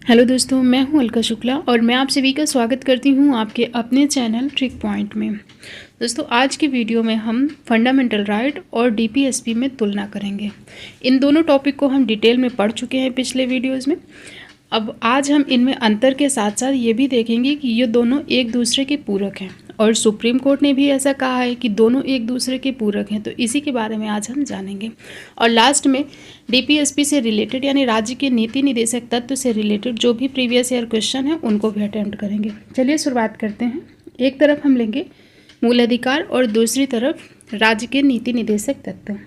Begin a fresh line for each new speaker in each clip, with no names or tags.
Hello दोस्तों, मैं हूं अलका शुक्ला और मैं आप सभी का स्वागत करती हूं आपके अपने चैनल ट्रिक पॉइंट में। दोस्तों, आज की वीडियो में हम फंडामेंटल राइट और डीपीएसपी में तुलना करेंगे। इन दोनों टॉपिक को हम डिटेल में पढ़ चुके हैं पिछले वीडियोज़ में। अब आज हम इनमें अंतर के साथ साथ ये भी देखेंगे कि ये दोनों एक दूसरे के पूरक हैं और सुप्रीम कोर्ट ने भी ऐसा कहा है कि दोनों एक दूसरे के पूरक हैं, तो इसी के बारे में आज हम जानेंगे। और लास्ट में डीपीएसपी से रिलेटेड यानी राज्य के नीति निदेशक तत्व से रिलेटेड जो भी प्रीवियस ईयर क्वेश्चन है उनको भी अटेम्प्ट करेंगे। चलिए शुरुआत करते हैं। एक तरफ हम लेंगे मूल अधिकार और दूसरी तरफ राज्य के नीति निदेशक तत्व।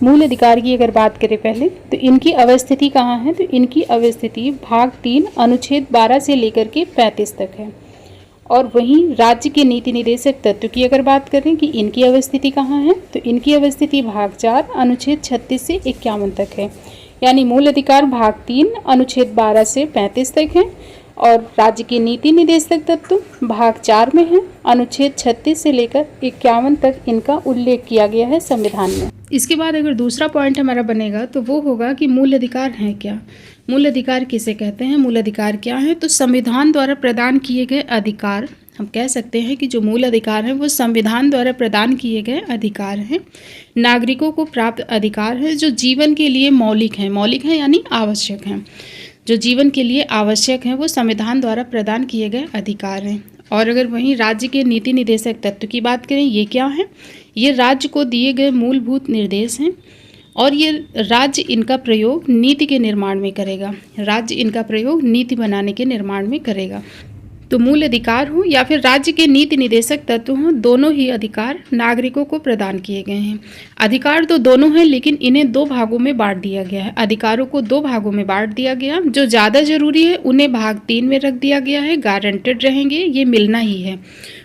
मूल अधिकार की अगर बात करें पहले, तो इनकी अवस्थिति कहाँ है? तो इनकी अवस्थिति भाग 3 अनुच्छेद 12 से लेकर के 35 तक है। और वहीं राज्य के नीति निदेशक तत्व की अगर बात करें कि इनकी अवस्थिति कहाँ है, तो इनकी अवस्थिति भाग 4 अनुच्छेद 36 से 51 तक है। यानी मूल अधिकार भाग 3 अनुच्छेद 12 से 35 तक है और राज्य की नीति निदेशक तत्व भाग 4 में है। अनुच्छेद 36 से लेकर 51 तक इनका उल्लेख किया गया है संविधान में। इसके बाद अगर दूसरा पॉइंट हमारा बनेगा तो वो होगा कि मूल अधिकार हैं क्या। मूल अधिकार किसे कहते हैं, मूल अधिकार क्या है? तो संविधान द्वारा प्रदान किए गए अधिकार, हम कह सकते हैं कि जो मूल अधिकार हैं वो संविधान द्वारा प्रदान किए गए अधिकार हैं, नागरिकों को प्राप्त अधिकार है जो जीवन के लिए मौलिक हैं यानी आवश्यक हैं। जो जीवन के लिए आवश्यक हैं वो संविधान द्वारा प्रदान किए गए अधिकार हैं। और अगर वहीं राज्य के नीति निदेशक तत्व की बात करें, ये क्या है? ये राज्य को दिए गए मूलभूत निर्देश हैं और ये राज्य इनका प्रयोग नीति के निर्माण में करेगा। राज्य इनका प्रयोग नीति बनाने के निर्माण में करेगा। तो मूल अधिकार हो या फिर राज्य के नीति निदेशक तत्व हों, दोनों ही अधिकार नागरिकों को प्रदान किए गए हैं। अधिकार तो दोनों हैं, लेकिन इन्हें दो भागों में बांट दिया गया है। अधिकारों को दो भागों में बांट दिया गया। जो ज़्यादा जरूरी है उन्हें भाग 3 में रख दिया गया है, गारंटेड रहेंगे, ये मिलना ही है।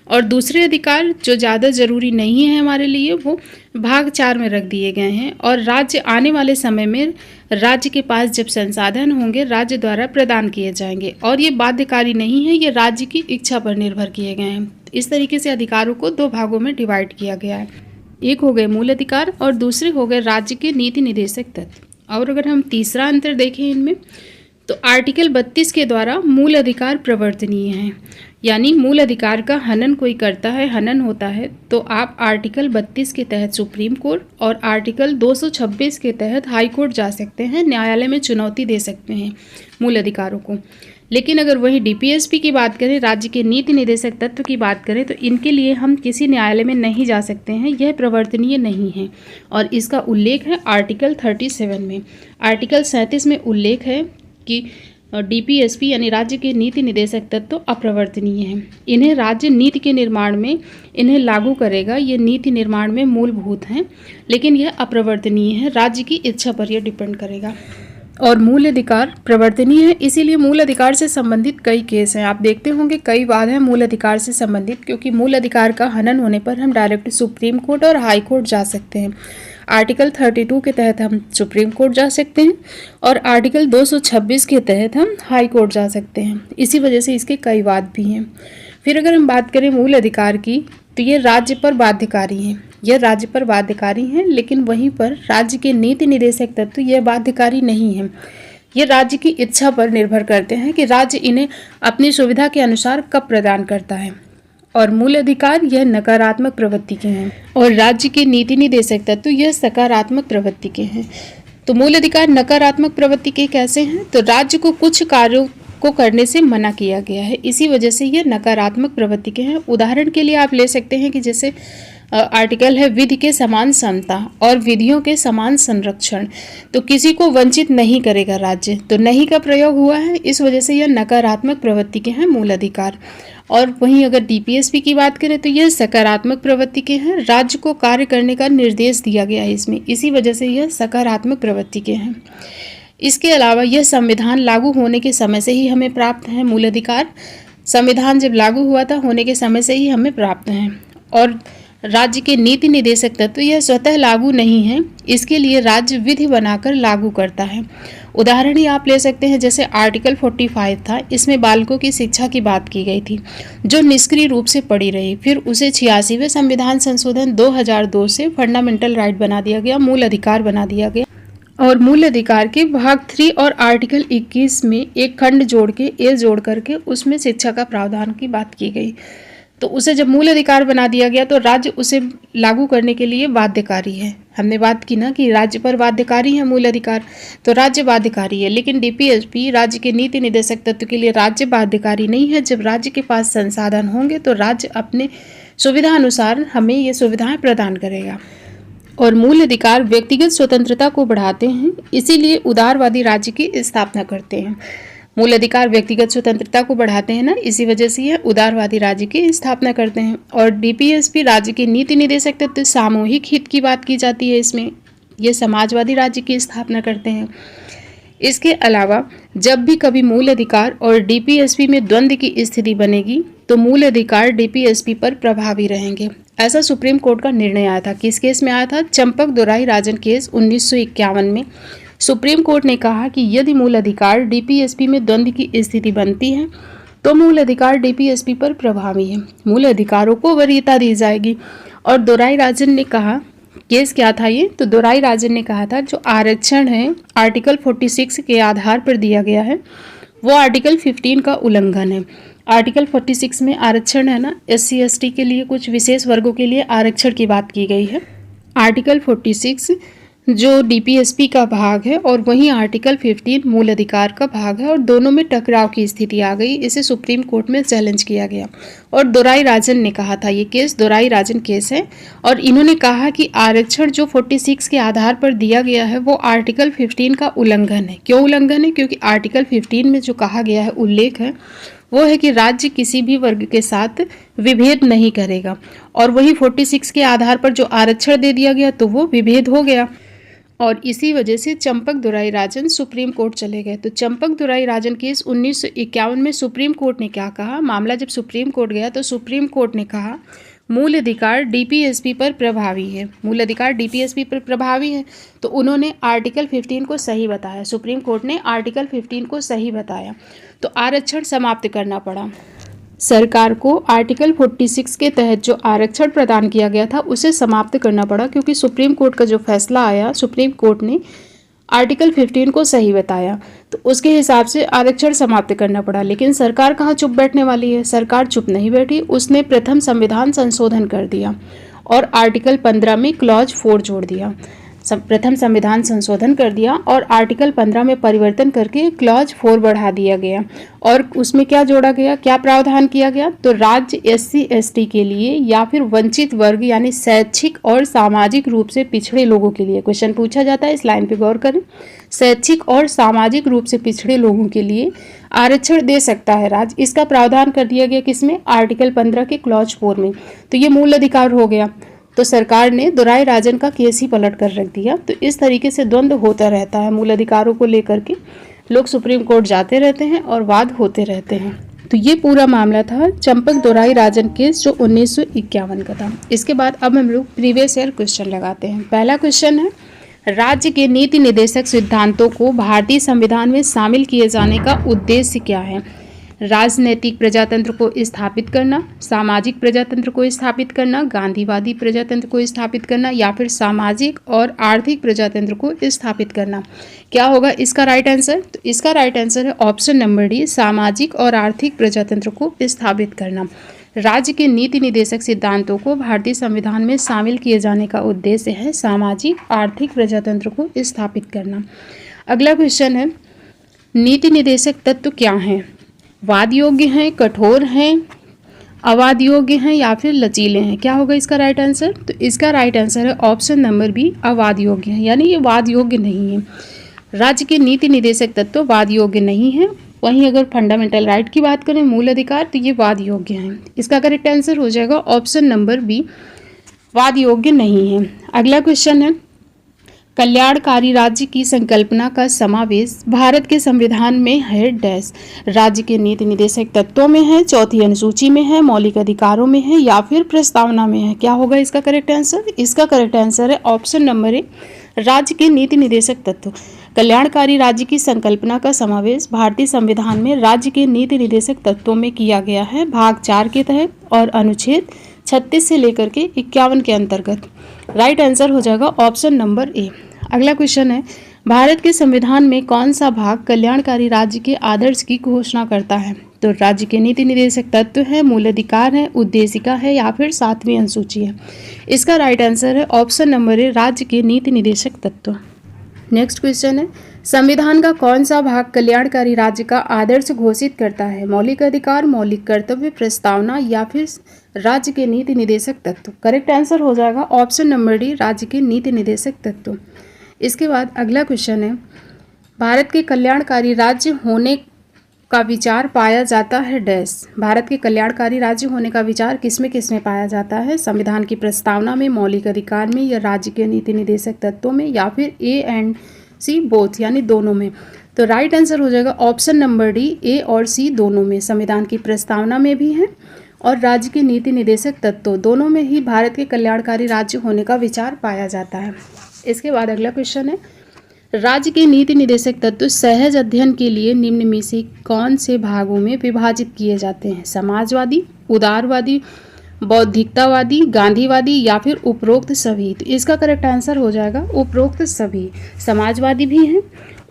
और दूसरे अधिकार जो ज़्यादा ज़रूरी नहीं है हमारे लिए, वो भाग 4 में रख दिए गए हैं। और राज्य आने वाले समय में राज्य के पास जब संसाधन होंगे, राज्य द्वारा प्रदान किए जाएंगे और ये बाध्यकारी नहीं है, ये राज्य की इच्छा पर निर्भर किए गए हैं। इस तरीके से अधिकारों को दो भागों में डिवाइड किया गया है। एक हो गए मूल अधिकार और दूसरे हो गए राज्य के नीति निदेशक तत्व। और अगर हम तीसरा अंतर देखें इनमें, तो आर्टिकल 32 के द्वारा मूल अधिकार प्रवर्तनीय हैं। यानी मूल अधिकार का हनन कोई करता है, हनन होता है, तो आप आर्टिकल 32 के तहत सुप्रीम कोर्ट और आर्टिकल 226 के तहत हाई कोर्ट जा सकते हैं, न्यायालय में चुनौती दे सकते हैं मूल अधिकारों को। लेकिन अगर वही डीपीएसपी की बात करें, राज्य के नीति निदेशक तत्व की बात करें, तो इनके लिए हम किसी न्यायालय में नहीं जा सकते हैं, यह प्रवर्तनीय नहीं है। और इसका उल्लेख है आर्टिकल 37 में। आर्टिकल 37 में उल्लेख है कि डीपीएसपी यानी राज्य के नीति निदेशक तत्व अप्रवर्तनीय हैं। इन्हें राज्य नीति के निर्माण में इन्हें लागू करेगा, ये नीति निर्माण में मूलभूत हैं, लेकिन यह अप्रवर्तनीय है, राज्य की इच्छा पर यह डिपेंड करेगा। और मूल अधिकार प्रवर्तनीय है, इसीलिए मूल अधिकार से संबंधित कई केस हैं। आप देखते होंगे कई वाद हैं मूल अधिकार से संबंधित, क्योंकि मूल अधिकार का हनन होने पर हम डायरेक्ट सुप्रीम कोर्ट और हाई कोर्ट जा सकते हैं। आर्टिकल 32 के तहत हम सुप्रीम कोर्ट जा सकते हैं और आर्टिकल 226 के तहत हम हाई कोर्ट जा सकते हैं। इसी वजह से इसके कई वाद भी हैं। फिर अगर हम बात करें मूल अधिकार की, तो ये राज्य पर बाध्यकारी हैं। यह राज्य पर बाध्यकारी हैं, लेकिन वहीं पर राज्य के नीति निदेशक तत्व यह बाध्यकारी नहीं है। ये राज्य की इच्छा पर निर्भर करते हैं कि राज्य इन्हें अपनी सुविधा के अनुसार कब प्रदान करता है। और मूल अधिकार यह नकारात्मक प्रवृत्ति के हैं और राज्य के नीति निदेशक तत्व यह सकारात्मक प्रवृत्ति के हैं। तो मूल अधिकार नकारात्मक प्रवृत्ति के कैसे हैं? तो राज्य को कुछ कार्यों को करने से मना किया गया है, इसी वजह से यह नकारात्मक प्रवृत्ति के हैं। उदाहरण के लिए आप ले सकते हैं कि जैसे आर्टिकल है विधि के समान समता और विधियों के समान संरक्षण, तो किसी को वंचित नहीं करेगा राज्य, तो नहीं का प्रयोग हुआ है, इस वजह से यह नकारात्मक प्रवृत्ति के हैं मूल अधिकार। और वहीं अगर डीपीएसपी की बात करें तो यह सकारात्मक प्रवृत्ति के हैं, राज्य को कार्य करने का निर्देश दिया गया है इसमें, इसी वजह से यह सकारात्मक प्रवृत्ति के हैं। इसके अलावा यह संविधान लागू होने के समय से ही हमें प्राप्त है मूल अधिकार। संविधान जब लागू हुआ था होने के समय से ही हमें प्राप्त हैं। और राज्य के नीति निदेशक तत्व यह स्वतः लागू नहीं है, इसके लिए राज्य विधि बनाकर लागू करता है। उदाहरण ही आप ले सकते हैं, जैसे आर्टिकल 45 था, इसमें बालकों की शिक्षा की बात की गई थी जो निष्क्रिय रूप से पड़ी रही। फिर उसे 86वें संविधान संशोधन 2002 से फंडामेंटल राइट बना दिया गया, मूल अधिकार बना दिया गया। और मूल अधिकार के भाग 3 और आर्टिकल 21 में एक खंड जोड़ के ए जोड़ करके उसमें शिक्षा का प्रावधान की बात की गई। तो उसे जब मूल अधिकार बना दिया गया तो राज्य उसे लागू करने के लिए बाध्यकारी है। हमने बात की ना कि राज्य पर बाध्यकारी है मूल अधिकार, तो राज्य बाध्यकारी है। लेकिन डीपीएसपी राज्य के नीति निर्देशक तत्व के लिए राज्य बाध्यकारी नहीं है। जब राज्य के पास संसाधन होंगे तो राज्य अपने सुविधा अनुसार हमें ये सुविधाएं प्रदान करेगा। और मूल अधिकार व्यक्तिगत स्वतंत्रता को बढ़ाते हैं, इसीलिए उदारवादी राज्य की स्थापना करते हैं। मूल अधिकार व्यक्तिगत स्वतंत्रता को बढ़ाते हैं ना, इसी वजह से ये उदारवादी राज्य की स्थापना करते हैं। और डीपीएसपी राज्य के नीति निर्देशक तत्व सामूहिक हित की बात की जाती है इसमें, ये समाजवादी राज्य की स्थापना करते हैं। इसके अलावा जब भी कभी मूल अधिकार और डीपीएसपी में द्वंद्व की स्थिति बनेगी तो मूल अधिकार डीपीएसपी पर प्रभावी रहेंगे। ऐसा सुप्रीम कोर्ट का निर्णय आया था। किस केस में आया था? चंपक दोराई राजन केस 1951 में सुप्रीम कोर्ट ने कहा कि यदि मूल अधिकार डीपीएसपी में द्वंद्व की स्थिति बनती है तो मूल अधिकार डीपीएसपी पर प्रभावी है, मूल अधिकारों को वरीयता दी जाएगी। और दोराई राजन ने कहा, केस क्या था ये? तो दोराई राजन ने कहा था जो आरक्षण है आर्टिकल 46 के आधार पर दिया गया है वो आर्टिकल 15 का उल्लंघन है। आर्टिकल 46 में आरक्षण है ना, SC ST के लिए कुछ विशेष वर्गों के लिए आरक्षण की बात की गई है। आर्टिकल 46 जो डीपीएसपी का भाग है और वहीं आर्टिकल 15 मूल अधिकार का भाग है और दोनों में टकराव की स्थिति आ गई। इसे सुप्रीम कोर्ट में चैलेंज किया गया और दोराई राजन ने कहा था, ये केस दोराई राजन केस है। और इन्होंने कहा कि आरक्षण जो 46 के आधार पर दिया गया है वो आर्टिकल 15 का उल्लंघन है। क्यों उल्लंघन है? क्योंकि आर्टिकल 15 में जो कहा गया है, उल्लेख है, वो है कि राज्य किसी भी वर्ग के साथ विभेद नहीं करेगा। और वही 46 के आधार पर जो आरक्षण दे दिया गया तो वो विभेद हो गया। और इसी वजह से चंपक दोराई राजन सुप्रीम कोर्ट चले गए। तो चंपक दोराई राजन केस 1951 में सुप्रीम कोर्ट ने क्या कहा? मामला जब सुप्रीम कोर्ट गया तो सुप्रीम कोर्ट ने कहा मूल अधिकार डीपीएसपी पर प्रभावी है, मूल अधिकार डीपीएसपी पर प्रभावी है। तो उन्होंने आर्टिकल 15 को सही बताया, सुप्रीम कोर्ट ने आर्टिकल 15 को सही बताया। तो आरक्षण समाप्त करना पड़ा सरकार को। आर्टिकल 46 के तहत जो आरक्षण प्रदान किया गया था उसे समाप्त करना पड़ा, क्योंकि सुप्रीम कोर्ट का जो फैसला आया, सुप्रीम कोर्ट ने आर्टिकल 15 को सही बताया, तो उसके हिसाब से आरक्षण समाप्त करना पड़ा। लेकिन सरकार कहाँ चुप बैठने वाली है? सरकार चुप नहीं बैठी, उसने प्रथम संविधान संशोधन कर दिया और आर्टिकल 15 में क्लॉज 4 जोड़ दिया। प्रथम संविधान संशोधन कर दिया और आर्टिकल 15 में परिवर्तन करके क्लॉज 4 बढ़ा दिया गया। और उसमें क्या जोड़ा गया, क्या प्रावधान किया गया? तो राज्य SC ST के लिए या फिर वंचित वर्ग यानी शैक्षिक और सामाजिक रूप से पिछड़े लोगों के लिए, क्वेश्चन पूछा जाता है, इस लाइन पे गौर करें, शैक्षिक और सामाजिक रूप से पिछड़े लोगों के लिए आरक्षण दे सकता है राज्य। इसका प्रावधान कर दिया गया किसमें? आर्टिकल 15 के क्लॉज 4 में। तो ये मूल अधिकार हो गया। तो सरकार ने दोराई राजन का केस ही पलट कर रख दिया। तो इस तरीके से द्वंद्व होता रहता है मूल अधिकारों को लेकर के, लोग सुप्रीम कोर्ट जाते रहते हैं और वाद होते रहते हैं। तो ये पूरा मामला था चंपक दोराई राजन केस जो 1951 का था। इसके बाद अब हम लोग प्रीवियस ईयर क्वेश्चन लगाते हैं। पहला क्वेश्चन है, राज्य के नीति निर्देशक सिद्धांतों को भारतीय संविधान में शामिल किए जाने का उद्देश्य क्या है? राजनैतिक प्रजातंत्र को स्थापित करना, सामाजिक प्रजातंत्र को स्थापित करना, गांधीवादी प्रजातंत्र को स्थापित करना, या फिर सामाजिक और आर्थिक प्रजातंत्र को स्थापित करना। क्या होगा इसका राइट आंसर? तो इसका राइट आंसर है ऑप्शन नंबर डी, सामाजिक और आर्थिक प्रजातंत्र को स्थापित करना। राज्य के नीति निर्देशक सिद्धांतों को भारतीय संविधान में शामिल किए जाने का उद्देश्य है सामाजिक आर्थिक प्रजातंत्र को स्थापित करना। अगला क्वेश्चन है, नीति निर्देशक तत्व क्या हैं? वाद योग्य हैं, कठोर हैं, अवाद योग्य हैं, या फिर लचीले हैं? क्या होगा इसका राइट आंसर? तो इसका राइट आंसर है ऑप्शन नंबर बी, अवाद योग्य है, यानी ये वाद योग्य नहीं है। राज्य के नीति निर्देशक तत्व वाद योग्य नहीं है। वहीं अगर फंडामेंटल राइट की बात करें, मूल अधिकार, तो ये वाद योग्य हैं। इसका करेक्ट आंसर हो जाएगा ऑप्शन नंबर बी, वाद योग्य नहीं है। अगला क्वेश्चन है, कल्याणकारी राज्य की संकल्पना का समावेश भारत के संविधान में है डैश? राज्य के नीति निर्देशक तत्वों में है, चौथी अनुसूची में है, मौलिक अधिकारों में है, या फिर प्रस्तावना में है? क्या होगा इसका करेक्ट आंसर? इसका करेक्ट आंसर है ऑप्शन नंबर ए, राज्य के नीति निर्देशक तत्व। कल्याणकारी राज्य की संकल्पना का समावेश भारतीय संविधान में राज्य के नीति निर्देशक तत्वों में किया गया है भाग 4 के तहत और अनुच्छेद 36 से लेकर के 51 के अंतर्गत। राइट आंसर हो जाएगा ऑप्शन नंबर ए। अगला क्वेश्चन है, भारत के संविधान में कौन सा भाग कल्याणकारी राज्य के आदर्श की घोषणा करता है? तो राज्य के नीति निर्देशक तत्व है, मूल अधिकार है, उद्देशिका है या फिर 7वीं अनुसूची है। इसका राइट आंसर है ऑप्शन नंबर ए, राज्य के नीति निर्देशक तत्व। नेक्स्ट क्वेश्चन है, संविधान का कौन सा भाग कल्याणकारी राज्य का आदर्श घोषित करता है? मौलिक अधिकार, मौलिक कर्तव्य, प्रस्तावना या फिर राज्य के नीति निर्देशक तत्व। करेक्ट आंसर हो जाएगा ऑप्शन नंबर डी, राज्य के नीति निर्देशक तत्व। इसके बाद अगला क्वेश्चन है, भारत के कल्याणकारी राज्य होने का विचार पाया जाता है डैश। भारत के कल्याणकारी राज्य होने का विचार किसमें पाया जाता है? संविधान की प्रस्तावना में, मौलिक अधिकार में या राज्य के नीति निर्देशक तत्वों में या फिर ए एंड सी बोथ यानी दोनों में। तो राइट आंसर हो जाएगा ऑप्शन नंबर डी, ए और सी दोनों में। संविधान की प्रस्तावना में भी है और राज्य के नीति निर्देशक तत्व दोनों में ही भारत के कल्याणकारी राज्य होने का विचार पाया जाता है। इसके बाद अगला क्वेश्चन है, राज्य के नीति निर्देशक तत्व सहज अध्ययन के लिए निम्न में से कौन से भागों में विभाजित किए जाते हैं? समाजवादी, उदारवादी, बौद्धिकतावादी, गांधीवादी या फिर उपरोक्त सभी। तो इसका करेक्ट आंसर हो जाएगा उपरोक्त सभी। समाजवादी भी हैं,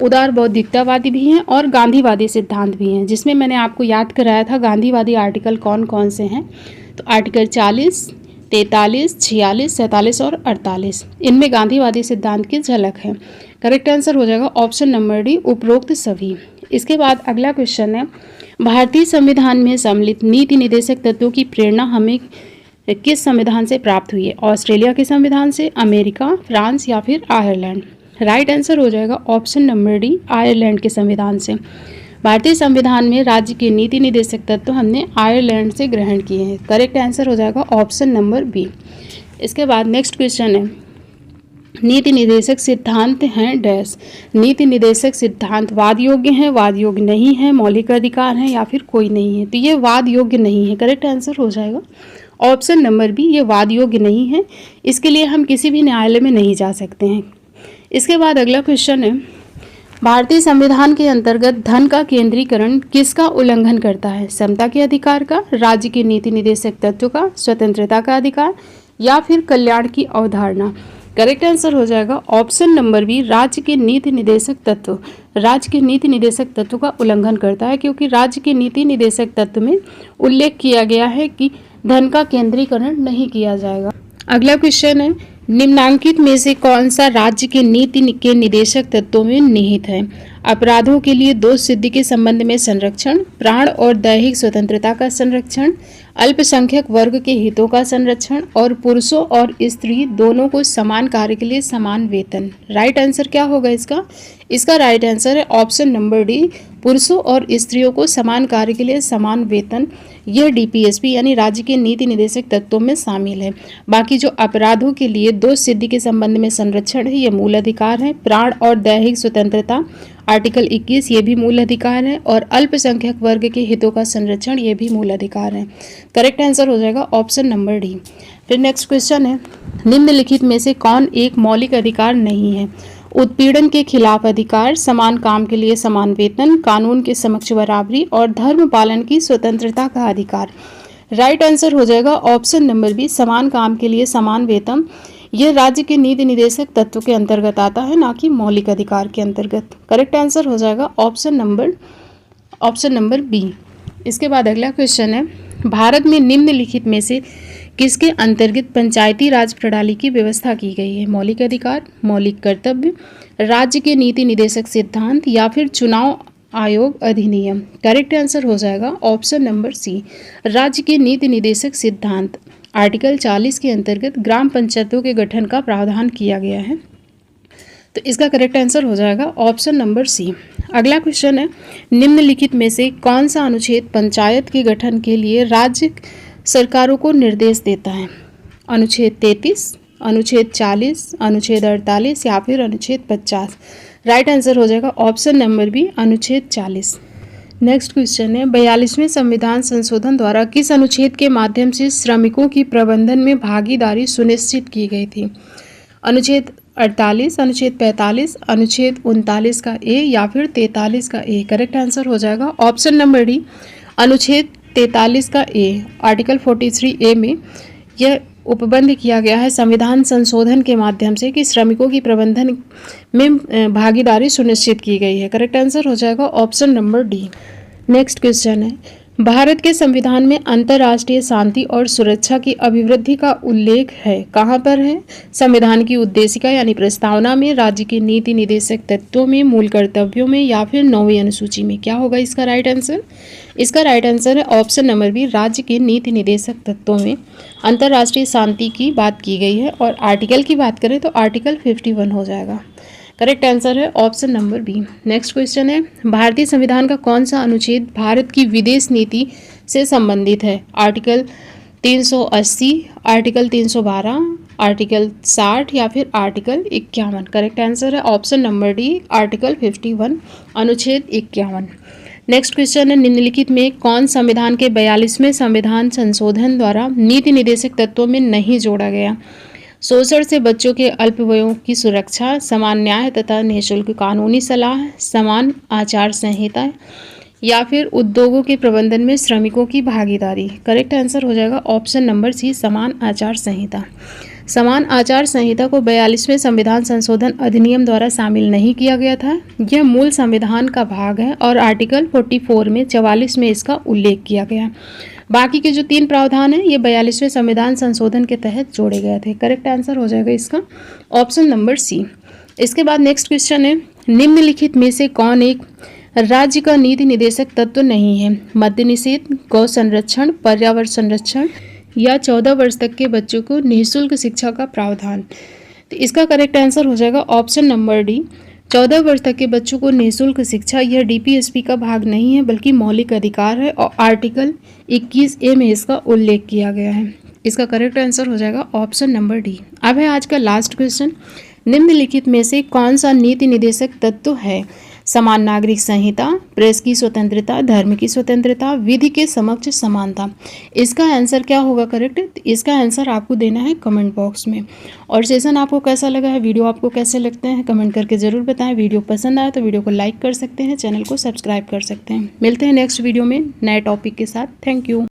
उदार बौद्धिकतावादी भी हैं और गांधीवादी सिद्धांत भी हैं, जिसमें मैंने आपको याद कराया था गांधीवादी आर्टिकल कौन कौन से हैं। तो आर्टिकल 40, 43, 46, 47 और 48, इनमें गांधीवादी सिद्धांत की झलक है। करेक्ट आंसर हो जाएगा ऑप्शन नंबर डी, उपरोक्त सभी। इसके बाद अगला क्वेश्चन है, भारतीय संविधान में सम्मिलित नीति निर्देशक तत्वों की प्रेरणा हमें किस संविधान से प्राप्त हुई है? ऑस्ट्रेलिया के संविधान से, अमेरिका, फ्रांस या फिर आयरलैंड। राइट आंसर हो जाएगा ऑप्शन नंबर डी, आयरलैंड के संविधान से। भारतीय संविधान में राज्य के नीति निर्देशक तत्व हमने आयरलैंड से ग्रहण किए हैं। करेक्ट आंसर हो जाएगा ऑप्शन नंबर बी। इसके बाद नेक्स्ट क्वेश्चन है, नीति निर्देशक सिद्धांत हैं डैश। नीति निर्देशक सिद्धांत वाद योग्य हैं, वाद योग्य नहीं है, मौलिक अधिकार हैं या फिर कोई नहीं है। तो ये वाद योग्य नहीं है। करेक्ट आंसर हो जाएगा ऑप्शन नंबर बी, ये वाद योग्य नहीं है। इसके लिए हम किसी भी न्यायालय में नहीं जा सकते हैं। इसके बाद अगला क्वेश्चन है, भारतीय संविधान के अंतर्गत धन का केंद्रीकरण किसका उल्लंघन करता है? समता के अधिकार का, राज्य के नीति निर्देशक तत्व का, स्वतंत्रता का अधिकार या फिर कल्याण की अवधारणा। करेक्ट आंसर हो जाएगा ऑप्शन नंबर बी, राज्य के नीति निर्देशक तत्व। राज्य के नीति निर्देशक तत्व का उल्लंघन करता है, क्योंकि राज्य के नीति निर्देशक तत्व में उल्लेख किया गया है कि धन का केंद्रीकरण नहीं किया जाएगा। अगला क्वेश्चन है, निम्नांकित में से कौन सा राज्य के नीति के निर्देशक तत्वों में निहित है? अपराधों के लिए दोष सिद्धि के संबंध में संरक्षण, प्राण और दैहिक स्वतंत्रता का संरक्षण, अल्पसंख्यक वर्ग के हितों का संरक्षण और पुरुषों और स्त्री दोनों को समान कार्य के लिए समान वेतन। राइट आंसर क्या होगा इसका? इसका राइट आंसर है ऑप्शन नंबर डी, पुरुषों और स्त्रियों को समान कार्य के लिए समान वेतन। यह डीपीएसपी यानी राज्य के नीति निर्देशक तत्वों में शामिल है। बाकी जो अपराधों के लिए दोष सिद्धि के संबंध में संरक्षण है, यह मूल अधिकार है। प्राण और दैहिक स्वतंत्रता आर्टिकल 21, ये भी मूल अधिकार है और अल्पसंख्यक वर्ग के हितों का संरक्षण, ये भी मूल अधिकार है। करेक्ट आंसर हो जाएगा ऑप्शन नंबर डी। फिर नेक्स्ट क्वेश्चन है, निम्नलिखित में से कौन एक मौलिक अधिकार नहीं है? उत्पीड़न के खिलाफ अधिकार, समान काम के लिए समान वेतन, कानून के समक्ष बराबरी और धर्म पालन की स्वतंत्रता का अधिकार। राइट आंसर हो जाएगा ऑप्शन नंबर बी, समान काम के लिए समान वेतन। यह राज्य के नीति निर्देशक तत्व के अंतर्गत आता है, ना कि मौलिक अधिकार के अंतर्गत। करेक्ट आंसर हो जाएगा ऑप्शन नंबर बी। इसके बाद अगला क्वेश्चन है, भारत में निम्नलिखित में से किसके अंतर्गत पंचायती राज प्रणाली की व्यवस्था की गई है? मौलिक अधिकार, मौलिक कर्तव्य, राज्य के नीति निर्देशक सिद्धांत या फिर चुनाव आयोग अधिनियम। करेक्ट आंसर हो जाएगा ऑप्शन नंबर सी, राज्य के नीति निर्देशक सिद्धांत। आर्टिकल 40 के अंतर्गत ग्राम पंचायतों के गठन का प्रावधान किया गया है, तो इसका करेक्ट आंसर हो जाएगा ऑप्शन नंबर सी। अगला क्वेश्चन है, निम्नलिखित में से कौन सा अनुच्छेद पंचायत के गठन के लिए राज्य सरकारों को निर्देश देता है? अनुच्छेद 33, अनुच्छेद 40, अनुच्छेद 48 या फिर अनुच्छेद 50। राइट आंसर हो जाएगा ऑप्शन नंबर बी, अनुच्छेद 40। नेक्स्ट क्वेश्चन है, 42वें संविधान संशोधन द्वारा किस अनुच्छेद के माध्यम से श्रमिकों की प्रबंधन में भागीदारी सुनिश्चित की गई थी? अनुच्छेद 48, अनुच्छेद 45, अनुच्छेद 39 का ए या फिर 43 का ए। करेक्ट आंसर हो जाएगा ऑप्शन नंबर डी, अनुच्छेद 43 का ए। आर्टिकल 43 ए में यह उपबंध किया गया है संविधान संशोधन के माध्यम से कि श्रमिकों की प्रबंधन में भागीदारी सुनिश्चित की गई है। करेक्ट आंसर हो जाएगा option number D. Next question है, भारत के संविधान में अंतर्राष्ट्रीय शांति और सुरक्षा की अभिवृद्धि का उल्लेख है, कहाँ पर है? संविधान की उद्देशिका यानी प्रस्तावना में, राज्य के नीति निदेशक तत्वों में, मूल कर्तव्यों में या फिर 9वीं अनुसूची में। क्या होगा इसका राइट आंसर? इसका राइट आंसर है ऑप्शन नंबर बी, राज्य के नीति निदेशक तत्वों में अंतर्राष्ट्रीय शांति की बात की गई है। और आर्टिकल की बात करें तो आर्टिकल 51 हो जाएगा। करेक्ट आंसर है option number B. Next question है, भारतीय संविधान का कौन सा अनुच्छेद भारत की विदेश नीति से संबंधित है? आर्टिकल 380, आर्टिकल 312, आर्टिकल 60 या फिर आर्टिकल 51। करेक्ट आंसर है ऑप्शन नंबर डी, आर्टिकल 51, अनुच्छेद 51। नेक्स्ट क्वेश्चन है, निम्नलिखित में कौन संविधान के 42वें संविधान संशोधन द्वारा नीति निदेशक तत्वों में नहीं जोड़ा गया? शोषण से बच्चों के अल्पवयों की सुरक्षा, समान न्याय तथा निःशुल्क कानूनी सलाह, समान आचार संहिता या फिर उद्योगों के प्रबंधन में श्रमिकों की भागीदारी। करेक्ट आंसर हो जाएगा ऑप्शन नंबर सी, समान आचार संहिता। समान आचार संहिता को 42वें संविधान संशोधन अधिनियम द्वारा शामिल नहीं किया गया था। यह मूल संविधान का भाग है और आर्टिकल 44 में 44 में इसका उल्लेख किया गया। बाकी के जो 3 प्रावधान हैं ये 42वें संविधान संशोधन के तहत जोड़े गए थे। करेक्ट आंसर हो जाएगा इसका ऑप्शन नंबर सी। इसके बाद नेक्स्ट क्वेश्चन है, निम्नलिखित में से कौन एक राज्य का नीति निदेशक तत्व नहीं है? मद्य निषेध, गौ संरक्षण, पर्यावरण संरक्षण या 14 वर्ष तक के बच्चों को निःशुल्क शिक्षा का प्रावधान। तो इसका करेक्ट आंसर हो जाएगा ऑप्शन नंबर डी, 14 वर्ष तक के बच्चों को निःशुल्क शिक्षा। यह डीपीएसपी का भाग नहीं है बल्कि मौलिक अधिकार है और आर्टिकल 21A में इसका उल्लेख किया गया है। इसका करेक्ट आंसर हो जाएगा ऑप्शन नंबर डी। अब है आज का लास्ट क्वेश्चन, निम्नलिखित में से कौन सा नीति निदेशक तत्व है? समान नागरिक संहिता, प्रेस की स्वतंत्रता, धर्म की स्वतंत्रता, विधि के समक्ष समानता। इसका आंसर क्या होगा करेक्ट? इसका आंसर आपको देना है कमेंट बॉक्स में। और सेशन आपको कैसा लगा है, वीडियो आपको कैसे लगते हैं, कमेंट करके ज़रूर बताएं। वीडियो पसंद आए तो वीडियो को लाइक कर सकते हैं, चैनल को सब्सक्राइब कर सकते हैं। मिलते हैं नेक्स्ट वीडियो में नए टॉपिक के साथ। Thank you.